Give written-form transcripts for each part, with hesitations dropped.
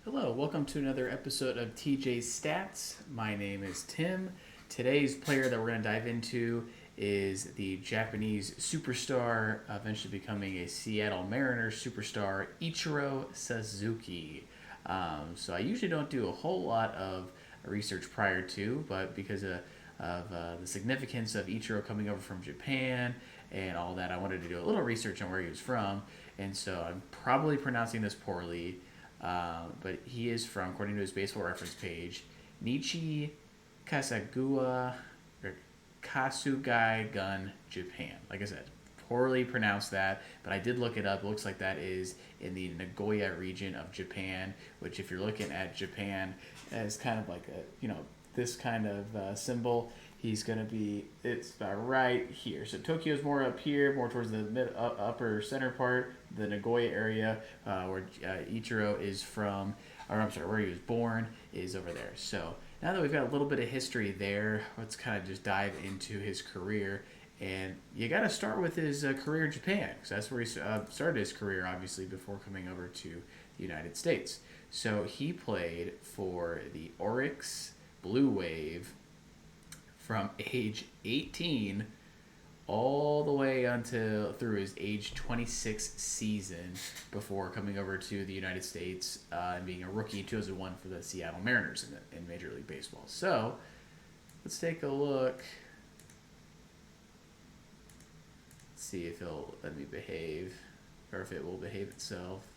Hello, welcome to another episode of TJ's Stats. My name is Tim. Today's player that we're going to dive into is the Japanese superstar, eventually becoming a Seattle Mariners superstar, Ichiro Suzuki. So I usually don't do a whole lot of research prior to, but because of the significance of Ichiro coming over from Japan and all that, I wanted to do a little research on where he was from. And so I'm probably pronouncing this poorly, but he is from, according to his baseball reference page, Nichi Kasagua or Kasugai Gun, Japan. Like I said, poorly pronounced that, but I did look it up. It looks like that is in the Nagoya region of Japan, which, if you're looking at Japan as kind of like this kind of symbol, he's going to be, it's about right here. So Tokyo's more up here, more towards the upper center part, the Nagoya area, where Ichiro is from, or I'm sorry, where he was born is over there. So now that we've got a little bit of history there, let's kind of just dive into his career. And you got to start with his career in Japan, because that's where he started his career, obviously, before coming over to the United States. So he played for the Oryx Blue Wave from age 18 all the way until through his age 26 season before coming over to the United States and being a rookie in 2001 for the Seattle Mariners in Major League Baseball. So let's take a look. Let's see if he'll let me behave or if it will behave itself.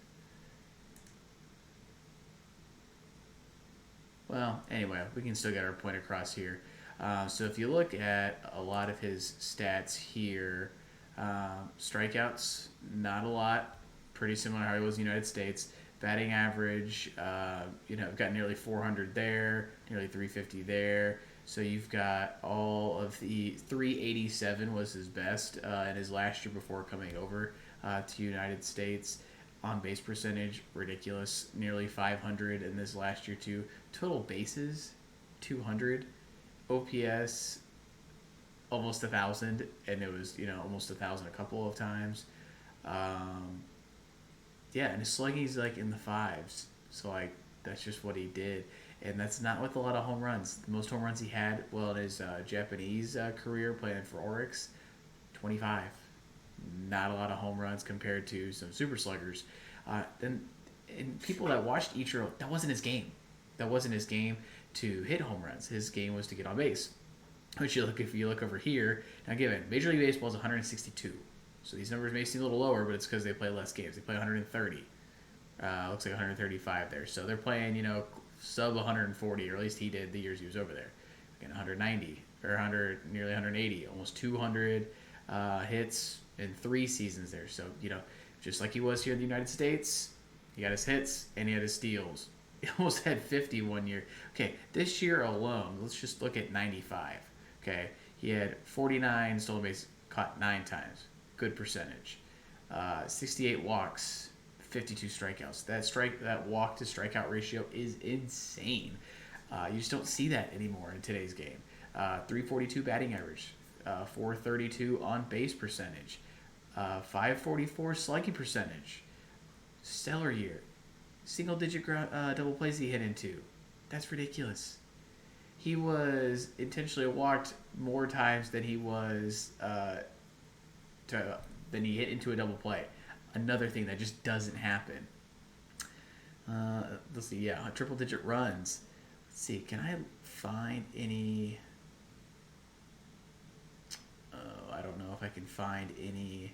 Well, anyway, we can still get our point across here. So if you look at a lot of his stats here, strikeouts, not a lot, pretty similar to how he was in the United States. Batting average, got nearly 400 there, nearly 350 there. So you've got all of the 387 was his best in his last year before coming over to the United States. On base percentage, ridiculous, nearly 500 in this last year too. Total bases, 200. OPS, almost 1,000, and it was almost 1,000 a couple of times. Yeah, and his slugging's like in the fives, so like that's just what he did, and that's not with a lot of home runs. The most home runs he had, well, in his Japanese career playing for Oryx, 25. Not a lot of home runs compared to some super sluggers. Then, and people that watched Ichiro, that wasn't his game. That wasn't his game to hit home runs. His game was to get on base. Which if you look over here, now given Major League Baseball is 162, so these numbers may seem a little lower, but it's because they play less games. They play 130. Looks like 135 there. So they're playing sub 140, or at least he did the years he was over there. Again, 190 or 100, nearly 180, almost 200 hits in 3 seasons there. So just like he was here in the United States, he got his hits and he had his steals. He almost had 50 one year. Okay, this year alone, let's just look at 95. Okay, he had 49 stolen bases, caught 9 times. Good percentage. 68 walks, 52 strikeouts. That walk to strikeout ratio is insane. You just don't see that anymore in today's game. 342 batting average, 432 on base percentage, 544 slugging percentage. Stellar year. Single digit double plays he hit into. That's ridiculous. He was intentionally walked more times than he was than he hit into a double play. Another thing that just doesn't happen. Let's see. Yeah, triple digit runs. Let's see. Can I find any? I don't know if I can find any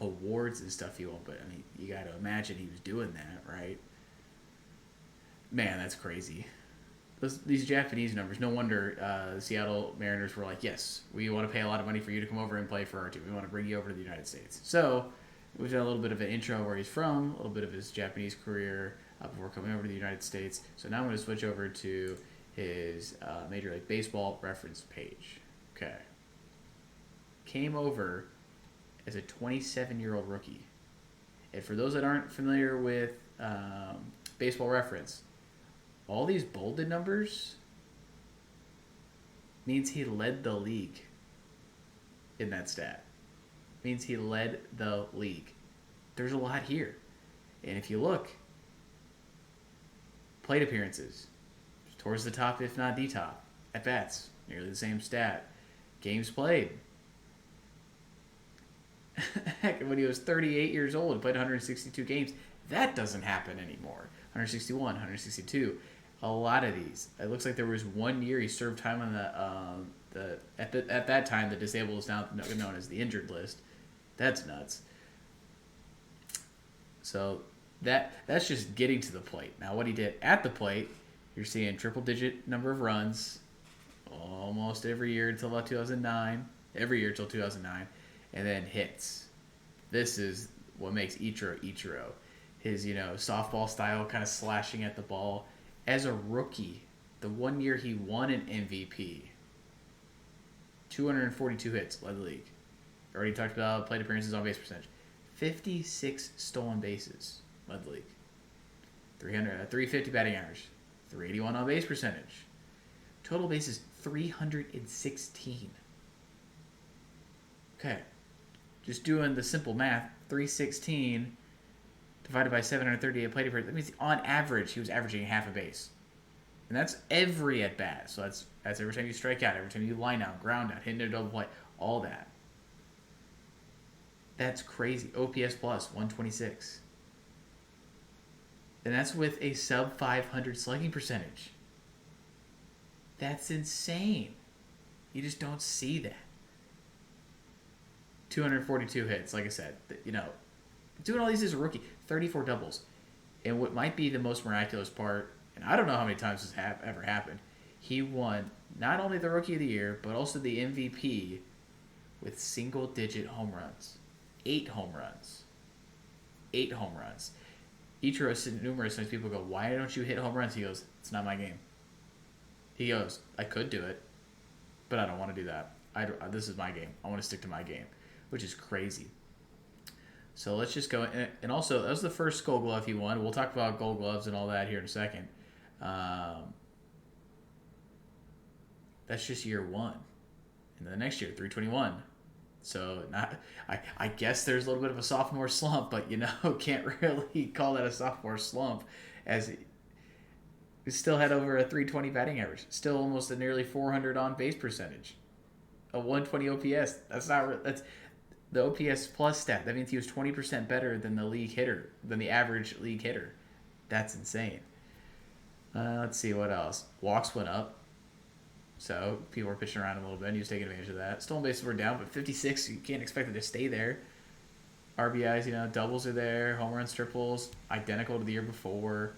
awards and stuff he won, but I mean, you got to imagine he was doing that, right? Man, that's crazy. These Japanese numbers, no wonder the Seattle Mariners were like, yes, we want to pay a lot of money for you to come over and play for our team. We want to bring you over to the United States. So we've got a little bit of an intro where he's from, a little bit of his Japanese career before coming over to the United States. So now I'm going to switch over to his Major League Baseball reference page. Okay. Came over as a 27-year-old rookie. And for those that aren't familiar with baseball reference, all these bolded numbers means he led the league in that stat. Means he led the league. There's a lot here. And if you look, Plate appearances, towards the top, if not the top. At bats, nearly the same stat. Games played. Heck, when he was 38 years old, he played 162 games. That doesn't happen anymore. 161, 162. A lot of these. It looks like there was 1 year he served time on at that time the disabled was now known as the injured list. That's nuts. So that's just getting to the plate. Now what he did at the plate, you're seeing triple digit number of runs almost every year until about 2009. Every year until 2009. And then hits. This is what makes Ichiro. His, softball style kind of slashing at the ball. As a rookie, the 1 year he won an MVP, 242 hits, led the league. Already talked about plate appearances, on base percentage. 56 stolen bases, led the league. 350 batting average, 381 on base percentage. Total bases, 316. Okay, just doing the simple math, 316 divided by 738 plate appearances. That means on average he was averaging half a base, and that's every at bat. So that's every time you strike out, every time you line out, ground out, hitting a double play, all that. That's crazy. OPS plus 126, and that's with a sub 500 slugging percentage. That's insane. You just don't see that. 242 hits, like I said, doing all these as a rookie, 34 doubles. And what might be the most miraculous part, and I don't know how many times this ever happened, he won not only the Rookie of the Year, but also the MVP with single-digit home runs. 8 home runs. 8 home runs. Ichiro said numerous times, people go, why don't you hit home runs? He goes, it's not my game. He goes, I could do it, but I don't want to do that. This is my game. I want to stick to my game, which is crazy. So let's just go. And also, that was the first Gold Glove he won. We'll talk about Gold Gloves and all that here in a second. That's just year 1. And then the next year, 321. So I guess there's a little bit of a sophomore slump, but can't really call that a sophomore slump, as he still had over a 320 batting average, still almost a nearly 400 on base percentage, a 120 OPS. That's the OPS plus stat. That means he was 20% better than the average league hitter. That's insane. Let's see what else. Walks went up, so people were pitching around a little bit, and he was taking advantage of that. Stolen bases were down, but 56, you can't expect it to stay there. RBIs, doubles are there, home runs, triples, identical to the year before.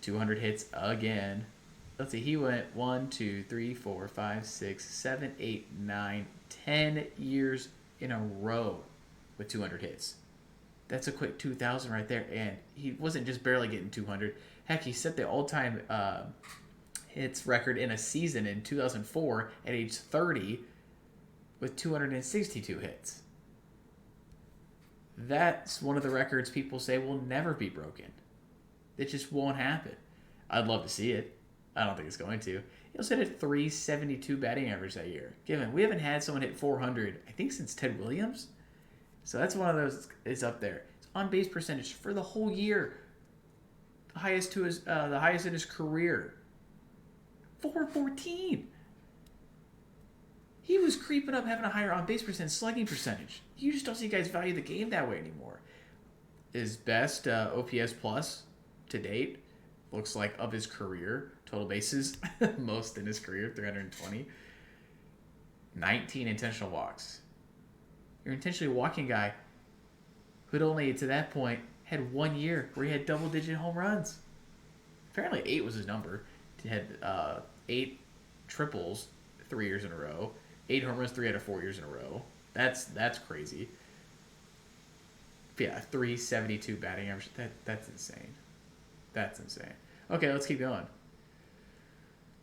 200 hits again. Let's see, he went 1, 2, 3, 4, 5, 6, 7, 8, 9, 10 years in a row with 200 hits. That's a quick 2,000 right there, and he wasn't just barely getting 200. Heck, he set the all-time hits record in a season in 2004 at age 30 with 262 hits. That's one of the records people say will never be broken. It just won't happen. I'd love to see it. I don't think it's going to. He also hit a 372 batting average that year. Given we haven't had someone hit 400, I think, since Ted Williams. So that's one of those. It's up there. His on base percentage for the whole year, the highest in his career. 414. He was creeping up, having a higher on base percentage, slugging percentage. You just don't see guys value the game that way anymore. His best OPS plus to date, looks like, of his career. Total bases, most in his career, 320. 19 intentional walks. You're intentionally walking guy who'd only, to that point, had 1 year where he had double-digit home runs. Apparently 8 was his number. He had 8 triples 3 years in a row. 8 home runs 3 out of 4 years in a row. That's crazy. Yeah, 372 batting average. That's insane. That's insane. Okay, let's keep going.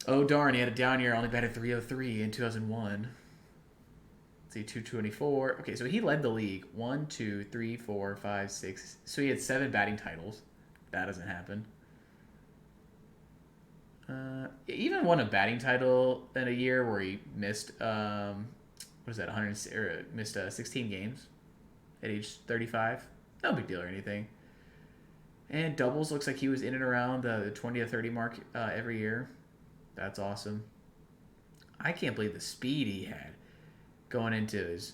Oh, darn, he had a down year. Only batted 303 in 2001. Let's see, 224. Okay, so he led the league. 1, 2, 3, 4, 5, 6. So he had 7 batting titles. That doesn't happen. He even won a batting title in a year where he missed, missed 16 games at age 35. No big deal or anything. And doubles looks like he was in and around the 20 to 30 mark every year. That's awesome. I can't believe the speed he had going into his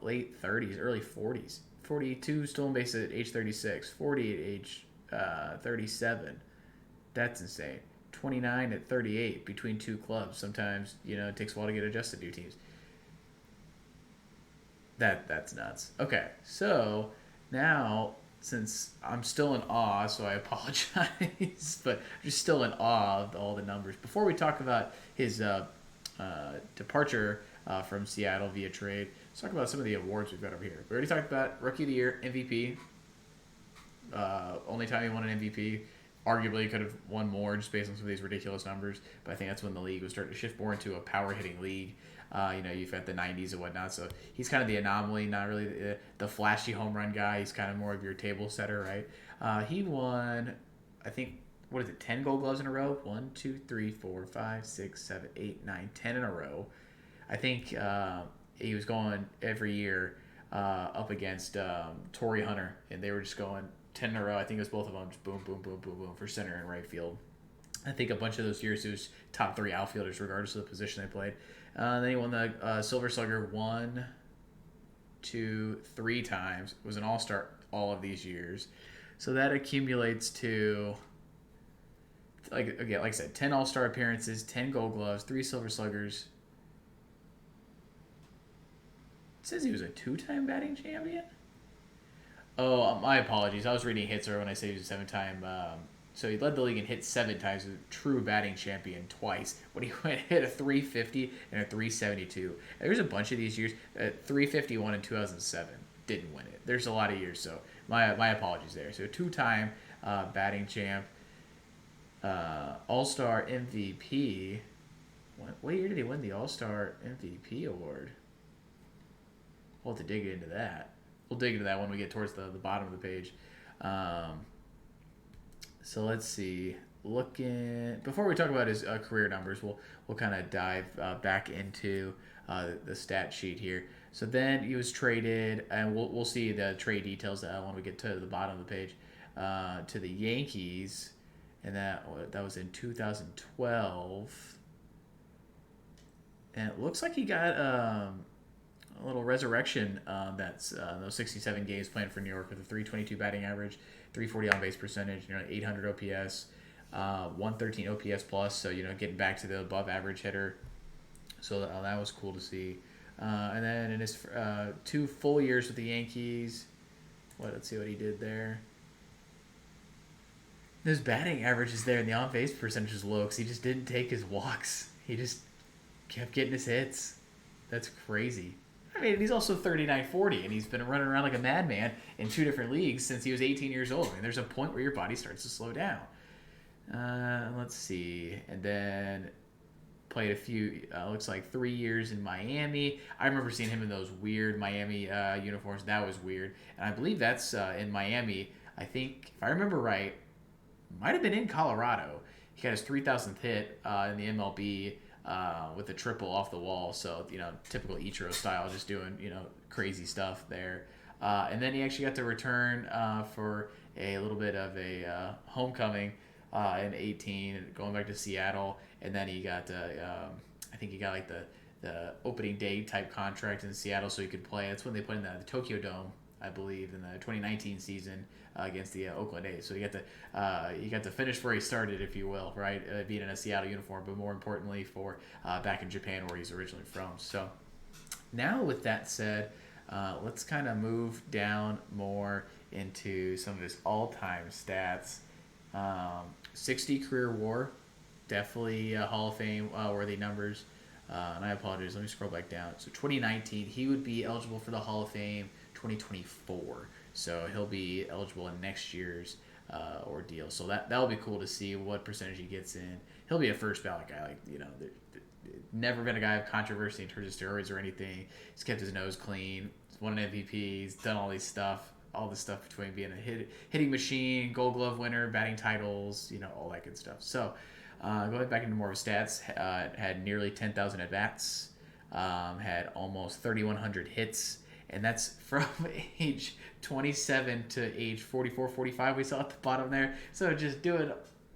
late 30s, early 40s. 42 stolen bases at age 36, 40 at age 37. That's insane. 29 at 38 between two clubs. Sometimes, it takes a while to get adjusted to new teams. That's nuts. Okay, so now since I'm still in awe, so I apologize, but I'm just still in awe of all the numbers. Before we talk about his departure from Seattle via trade, let's talk about some of the awards we've got over here. We already talked about Rookie of the Year, MVP. Only time he won an MVP. Arguably, he could have won more just based on some of these ridiculous numbers, but I think that's when the league was starting to shift more into a power hitting league. You've got the 90s and whatnot, so he's kind of the anomaly, not really the flashy home run guy. He's kind of more of your table setter, right? He won, I think, 10 gold gloves in a row? 1, 2, 3, 4, 5, 6, 7, 8, 9, 10 in a row. I think he was going every year up against Torrey Hunter, and they were just going 10 in a row. I think it was both of them, just boom, boom, boom, boom, boom for center and right field. I think a bunch of those years it was top 3 outfielders, regardless of the position they played. Then he won the Silver Slugger 1, 2, 3 times. Was an all-star all of these years. So that accumulates to, like I said, 10 all-star appearances, 10 gold gloves, 3 Silver Sluggers. It says he was a 2-time batting champion? Oh, my apologies. I was reading hits when I say he was a 7-time. So he led the league in hits 7 times, a true batting champion twice. When he hit a 350 and a 372. There's a bunch of these years. 351 in 2007 didn't win it. There's a lot of years, so my apologies there. So 2-time batting champ, All-Star MVP. What year did he win the All-Star MVP award? We'll have to dig into that. We'll dig into that when we get towards the bottom of the page. So let's see. Before we talk about his career numbers, we'll kind of dive back into the stat sheet here. So then he was traded, and we'll see the trade details when we get to the bottom of the page, to the Yankees, and that was in 2012. And it looks like he got a little resurrection. That's those 67 games playing for New York with a 322 batting average, 340 on base percentage, 800 OPS, 113 OPS plus. So getting back to the above average hitter. So that was cool to see. And then in his 2 full years with the Yankees, let's see what he did there. His batting average is there, and the on base percentage is low because he just didn't take his walks. He just kept getting his hits. That's crazy. I mean, he's also 39-40, and he's been running around like a madman in 2 different leagues since he was 18 years old. I mean, there's a point where your body starts to slow down. Let's see. And then played a few, looks like 3 years in Miami. I remember seeing him in those weird Miami uniforms. That was weird. And I believe that's in Miami. I think, if I remember right, might have been in Colorado. He got his 3,000th hit in the MLB. With a triple off the wall, so typical Ichiro style, just doing crazy stuff there. And then he actually got to return for a little bit of a homecoming in 18, going back to Seattle, and then he got I think he got like the opening day type contract in Seattle, so he could play. That's when they played in the Tokyo Dome, I believe, in the 2019 season against the Oakland A's. So he got to finish where he started, if you will, right? Being in a Seattle uniform, but more importantly for back in Japan where he's originally from. So now with that said, let's kind of move down more into some of his all-time stats. 60 career WAR, definitely Hall of Fame worthy numbers. And I apologize, let me scroll back down. So 2019, he would be eligible for the Hall of Fame 2024. So he'll be eligible in next year's ordeal. So that'll be cool to see what percentage he gets in. He'll be a first ballot guy. Never been a guy of controversy in terms of steroids or anything. He's kept his nose clean. He's won an MVP. He's done all this stuff between being a hitting machine, Gold Glove winner, batting titles, all that good stuff. So going back into more of his stats, had nearly 10,000 at-bats, had almost 3,100 hits, and that's from age 27 to age 44, 45. We saw at the bottom there. So just doing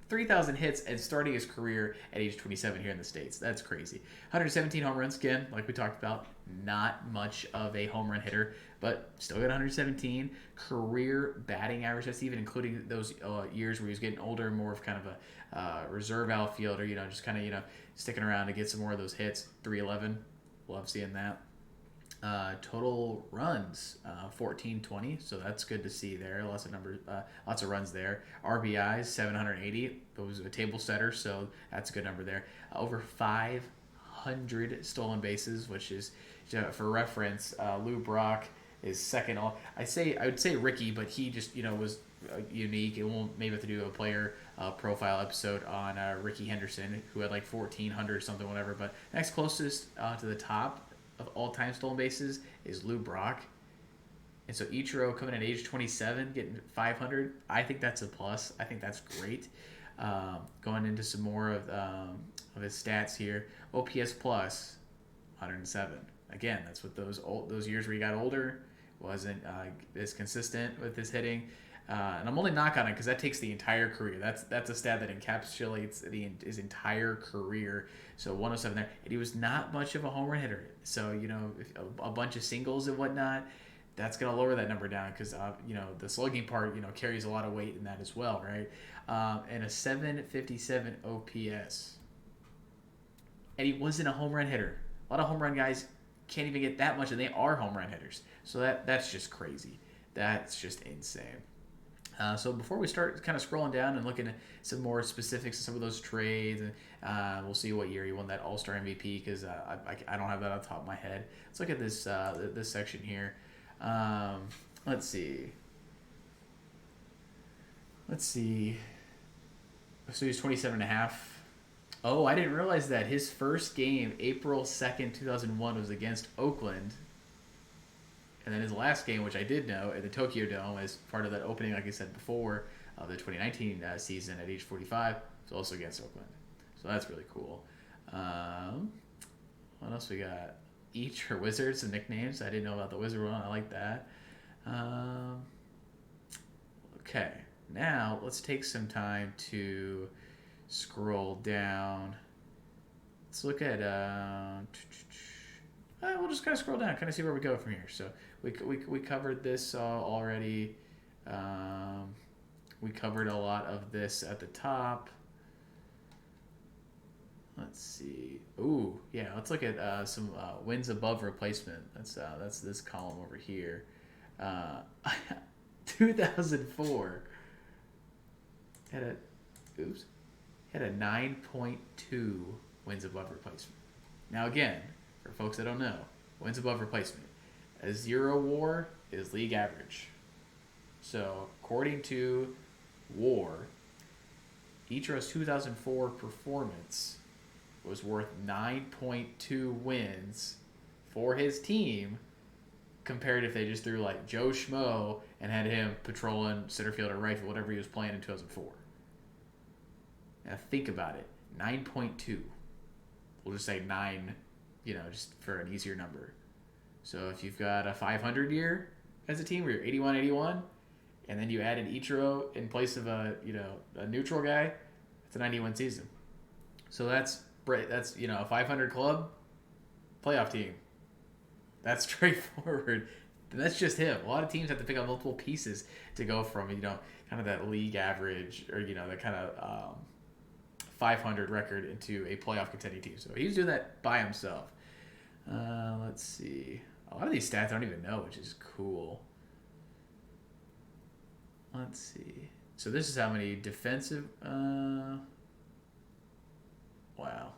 3,000 hits and starting his career at age 27 here in the States. That's crazy. 117 home runs, again, like we talked about. Not much of a home run hitter, but still got 117. Career batting average, that's even including those years where he was getting older, more of kind of a reserve outfielder, just kind of, sticking around to get some more of those hits. 311. Love seeing that. Total runs 1420, so that's good to see there. Lots of numbers, lots of runs there. RBIs 780. It was a table setter, so that's a good number there. Over 500 stolen bases, which is, for reference, Lou Brock is second. I would say Ricky, but he just was unique. It won't maybe have to do a player profile episode on Ricky Henderson, who had like 1,400 or something, whatever. But next closest to the top of all-time stolen bases is Lou Brock. And so Ichiro coming at age 27, getting 500, I think that's a plus. I think that's great. Going into some more of his stats here. OPS plus 107. Again, that's what those years where he got older, wasn't as consistent with his hitting. And I'm only knock on it because that takes the entire career. That's a stat that encapsulates his entire career. So 107 there. And he was not much of a home run hitter. So, if a bunch of singles and whatnot, that's going to lower that number down because, the slugging part, carries a lot of weight in that as well, right? And a 757 OPS. And he wasn't a home run hitter. A lot of home run guys can't even get that much, and they are home run hitters. So that's just crazy. That's just insane. So before we start kind of scrolling down and looking at some more specifics of some of those trades, and we'll see what year he won that All-Star MVP because I don't have that on top of my head. Let's look at this this section here. Let's see. So he's 27 and a half. Oh, I didn't realize that. His first game, April 2nd, 2001, was against Oakland. And then his last game, which I did know, at the Tokyo Dome as part of that opening, like I said before, of the 2019 season at age 45, was also against Oakland. So that's really cool. What else we got? Each or Wizards, some nicknames. I didn't know about the Wizard one. I like that. Okay. Now, let's take some time to scroll down. Let's look at... we'll just kind of scroll down, kind of see where we go from here. So we covered this already. We covered a lot of this at the top. Let's see. Ooh, yeah. Let's look at some wins above replacement. That's this column over here. 2004 had a 9.2 wins above replacement. Now again, for folks that don't know, wins above replacement. A 0 WAR is league average. So according to WAR, Ichiro's 2004 performance was worth 9.2 wins for his team compared if they just threw like Joe Schmo and had him patrolling center field or right field, whatever he was playing in 2004. Now think about it. 9.2. We'll just say 9, just for an easier number. So if you've got a 500 year as a team where you're 81-81, and then you added Ichiro in place of a neutral guy, it's a 90-win season. So that's a 500 club playoff team. That's straightforward. And that's just him. A lot of teams have to pick up multiple pieces to go from kind of that league average or that kind of 500 record into a playoff contending team. So he was doing that by himself. Let's see. A lot of these stats I don't even know, which is cool. Let's see. So this is how many defensive... wow.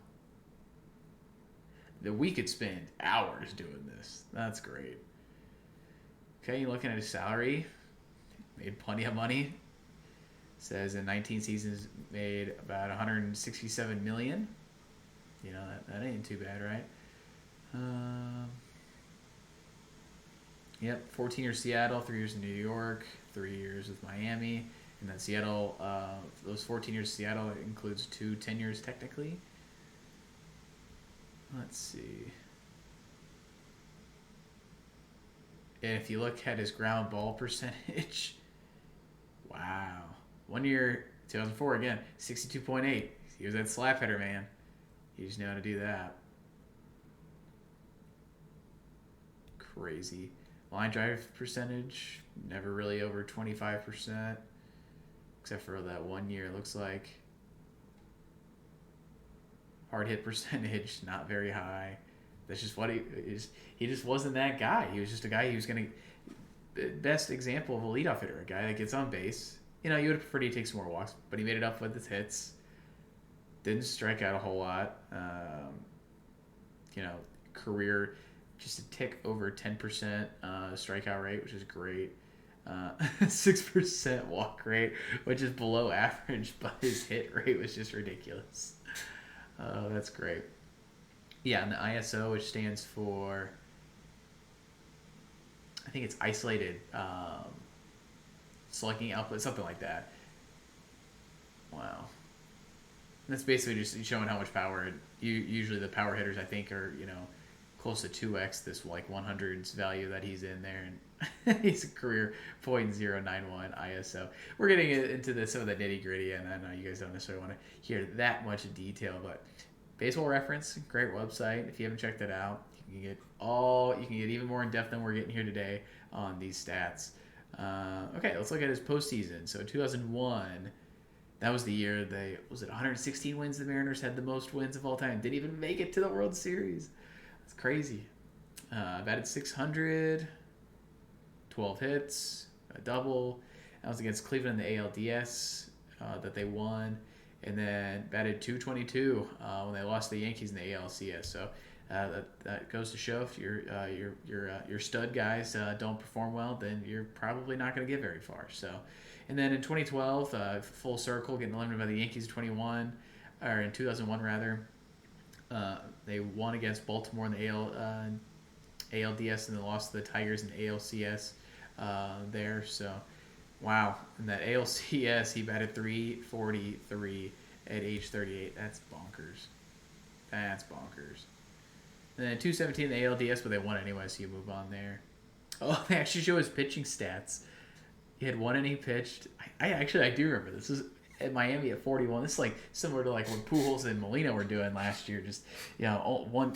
We could spend hours doing this. That's great. Okay, you're looking at his salary. Made plenty of money. Says in 19 seasons made about $167 million. That ain't too bad, right? Yep, 14 years Seattle, 3 years in New York, 3 years with Miami, and then Seattle. Those 14 years Seattle includes 2 tenures technically. Let's see. And if you look at his ground ball percentage, wow. 1 year, 2004 again, 62.8. He was that slap hitter, man. He just knew how to do that. Crazy. Line drive percentage, never really over 25%, except for that 1 year, it looks like. Hard hit percentage, not very high. That's just what he is. He just wasn't that guy. He was just a guy who was going to. Best example of a leadoff hitter, a guy that gets on base. You know, you would prefer to take some more walks, but he made it up with his hits. Didn't strike out a whole lot. You know, career just a tick over 10% strikeout rate, which is great. 6% walk rate, which is below average, but his hit rate was just ridiculous. That's great. Yeah, and the ISO, which stands for, I think it's isolated slugging output, something like that. Wow. And that's basically just showing how much power. Usually the power hitters, I think, are, you know, close to 2x this like 100s value that he's in there, and he's a career .091 ISO. We're getting into some of the nitty gritty, and I know you guys don't necessarily want to hear that much detail, but Baseball Reference, great website. If you haven't checked it out, you can get even more in depth than we're getting here today on these stats. Okay, let's look at his postseason. So 2001. That was the year was it 116 wins? The Mariners had the most wins of all time. Didn't even make it to the World Series. That's crazy. Batted 600, 12 hits, a double. That was against Cleveland in the ALDS that they won, and then batted 222 when they lost the Yankees in the ALCS. So that goes to show if your stud guys don't perform well, then you're probably not going to get very far. So. And then in 2012, full circle, getting eliminated by the Yankees in 2001 rather. They won against Baltimore in the ALDS, and then lost to the Tigers in the ALCS there. So, wow. In that ALCS, he batted .343 at age 38. That's bonkers. And then 217 in the ALDS, but they won anyway, so you move on there. Oh, they actually show his pitching stats. He had one inning pitched. I do remember this. This is at Miami at 41. This is like similar to like what Pujols and Molina were doing last year. Just, you know, one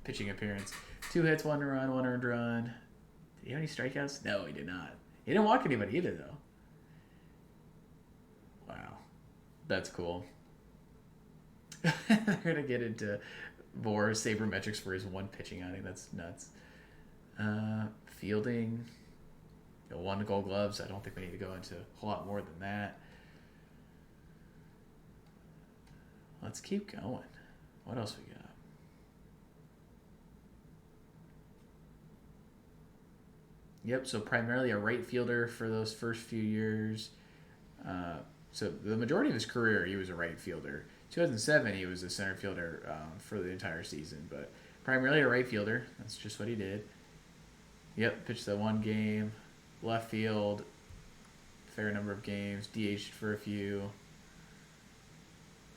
pitching appearance. 2 hits, 1 run, 1 earned run. Did he have any strikeouts? No, he did not. He didn't walk anybody either, though. Wow, that's cool. They're gonna get into more sabermetrics for his one pitching outing. That's nuts. Fielding. 1 Gold Gloves. I don't think we need to go into a whole lot more than that. Let's keep going. What else we got? Yep, so primarily a right fielder for those first few years. So the majority of his career, he was a right fielder. 2007, he was a center fielder for the entire season, but primarily a right fielder. That's just what he did. Yep, pitched that 1 game. Left field, fair number of games, DH'd for a few.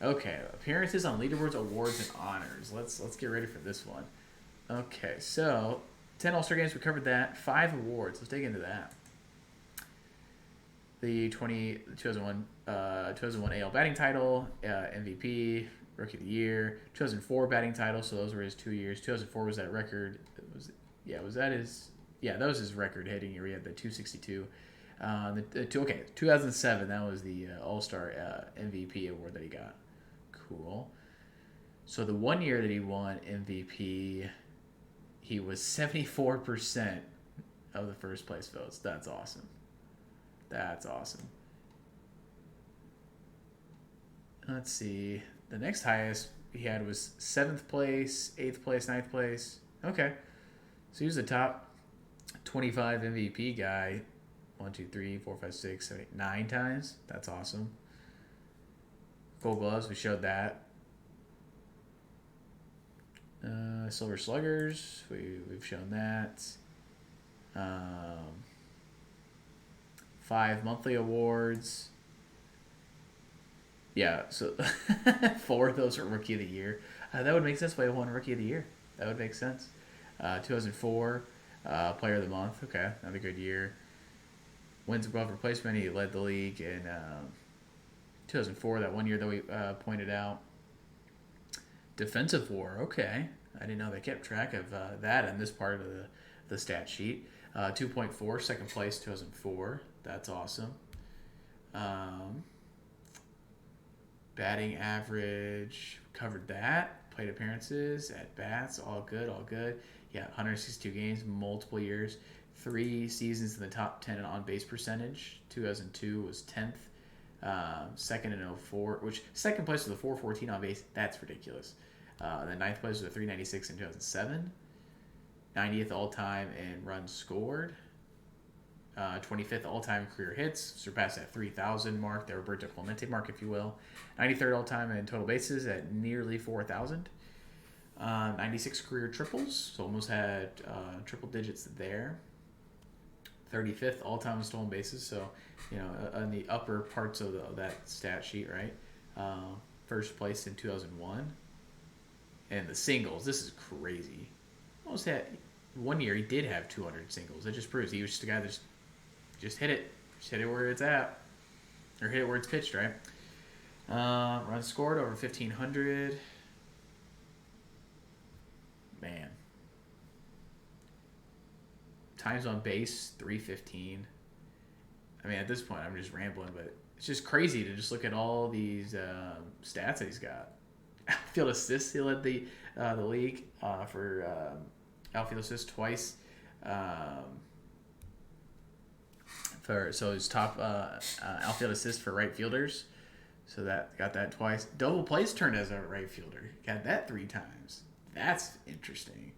Okay, appearances on leaderboards, awards, and honors. Let's get ready for this one. Okay, so 10 All-Star games, we covered that. 5 awards. Let's dig into that. The 2001 AL batting title, MVP, Rookie of the Year. 2004 batting title, so those were his 2 years. 2004 was that record. That was his record hitting year. He had the 262. 2007, that was the All-Star MVP award that he got. Cool. So the 1 year that he won MVP, he was 74% of the first place votes. That's awesome. Let's see. The next highest he had was 7th place, 8th place, 9th place. Okay. So he was the top 25 MVP guy 1, 2, 3, 4, 5, 6, 7, 8, 9 times. That's awesome. Gold Gloves, we showed that. Silver Sluggers, we've shown that. 5 monthly awards. Yeah, so 4 of those are Rookie of the Year. That would make sense why he won Rookie of the Year. That would make sense. 2004, Player of the month. Okay, another good year. Wins above replacement. He led the league in 2004. That one year that we pointed out. Defensive WAR. Okay, I didn't know they kept track of that in this part of the stat sheet. 2.4, second place, 2004. That's awesome. Um, Batting average, covered that. Plate appearances, at bats, all good, all good. Yeah, 162 games, multiple years. 3 seasons in the top 10 in on base percentage. 2002 was 10th. Second in 04, which second place was the 414 on base. That's ridiculous. The ninth place was the 396 in 2007. 90th all time in runs scored. 25th all-time career hits, surpassed that 3,000 mark, the Roberto Clemente mark, if you will. 93rd all-time in total bases at nearly 4,000. 96 career triples, so almost had triple digits there. 35th all-time stolen bases, so in the upper parts of that stat sheet, right? First place in 2001. And the singles, this is crazy. Almost had one year he did have 200 singles. That just proves he was just a guy that just hit it. Just hit it where it's at. Or hit it where it's pitched, right? Runs scored over 1,500. Man. Times on base, 315. I mean, at this point, I'm just rambling, but it's just crazy to just look at all these stats that he's got. Outfield assists, he led the league for outfield assists twice. So his top outfield assist for right fielders. So that got that twice. Double plays turned as a right fielder. Got that 3 times. That's interesting.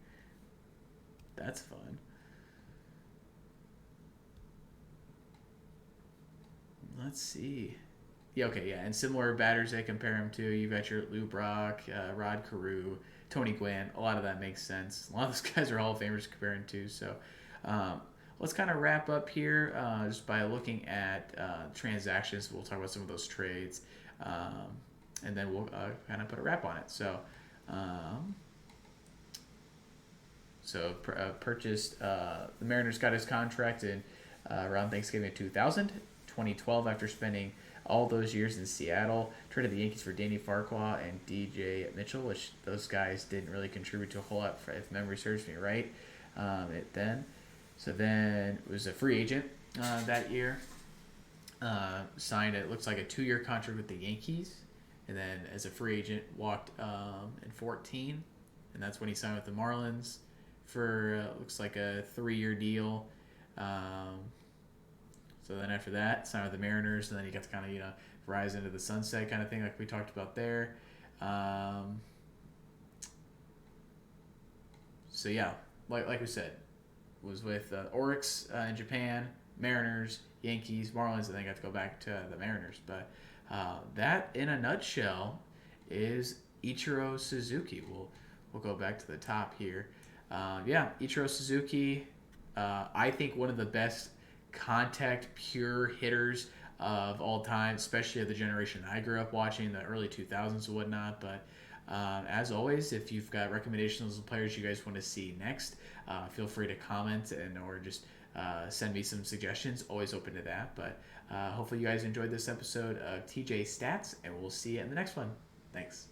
That's fun. Let's see. Yeah, okay, yeah. And similar batters they compare him to. You've got your Lou Brock, Rod Carew, Tony Gwynn. A lot of that makes sense. A lot of those guys are Hall of Famers to compare him to. So let's kind of wrap up here just by looking at transactions. We'll talk about some of those trades, and then we'll kind of put a wrap on it. So, purchased the Mariners got his contract in around Thanksgiving of 2000, 2012 after spending all those years in Seattle. Traded the Yankees for Danny Farquhar and DJ Mitchell, which those guys didn't really contribute to a whole lot, if memory serves me right. So then it was a free agent that year. Signed, it looks like a 2-year contract with the Yankees. And then as a free agent, walked in 14. And that's when he signed with the Marlins for, looks like a 3-year deal. So then after that, signed with the Mariners. And then he got to kind of, rise into the sunset kind of thing like we talked about there. So yeah, like we said, was with Oryx in Japan, Mariners, Yankees, Marlins, and then got to go back to the Mariners. But that, in a nutshell, is Ichiro Suzuki. We'll go back to the top here. Ichiro Suzuki, I think one of the best contact pure hitters of all time, especially of the generation I grew up watching, the early 2000s and whatnot. But as always, if you've got recommendations of players you guys want to see next, feel free to comment or just send me some suggestions. Always open to that. But hopefully you guys enjoyed this episode of TJ Stats, and we'll see you in the next one. Thanks.